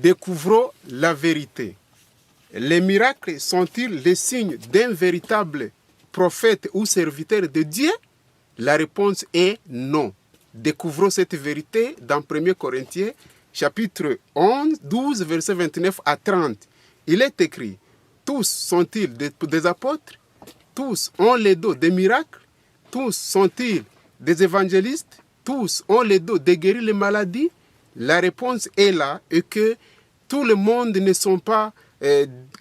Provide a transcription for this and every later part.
Découvrons la vérité. Les miracles sont-ils les signes d'un véritable prophète ou serviteur de Dieu? La réponse est non. Découvrons cette vérité dans 1 Corinthiens, chapitre 12, versets 29 à 30. Il est écrit, tous sont-ils des apôtres? Tous ont les dons des miracles? Tous sont-ils des évangélistes? Tous ont les dons de guérir les maladies? La réponse est là et que tout le monde ne sont pas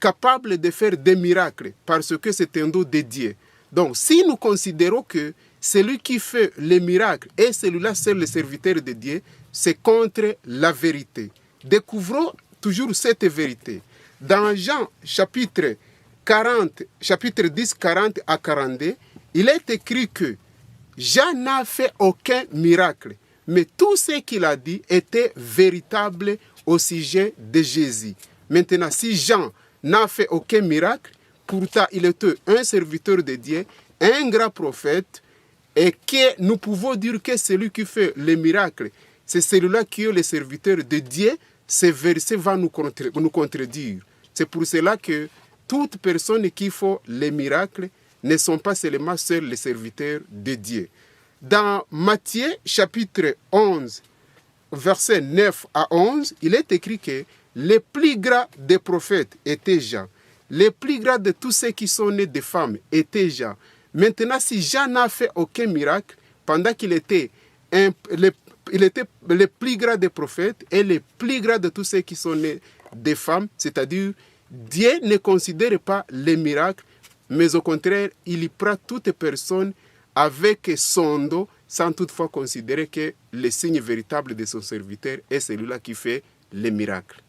capables de faire des miracles parce que c'est un don de Dieu. Donc, si nous considérons que celui qui fait les miracles est celui-là seul le serviteur de Dieu, c'est contre la vérité. Découvrons toujours cette vérité. Dans Jean chapitre 10, 40 à 42, il est écrit que Jean n'a fait aucun miracle, mais tout ce qu'il a dit était véritable au sujet de Jésus. Maintenant, si Jean n'a fait aucun miracle, pourtant il était un serviteur de Dieu, un grand prophète, et que nous pouvons dire que celui qui fait les miracles, c'est celui-là qui est le serviteur de Dieu, ce verset va nous contredire. C'est pour cela que toute personne qui fait les miracles ne sont pas seulement seuls les serviteurs de Dieu. Dans Matthieu chapitre 11, versets 9 à 11, il est écrit que les plus grands des prophètes étaient Jean. Les plus grands de tous ceux qui sont nés de femmes étaient Jean. Maintenant, si Jean n'a fait aucun miracle, pendant qu'il était le plus grand des prophètes et le plus grand de tous ceux qui sont nés des femmes, c'est-à-dire Dieu ne considère pas les miracles, mais au contraire, il y prend toute personne avec son dos, sans toutefois considérer que le signe véritable de son serviteur est celui-là qui fait les miracles.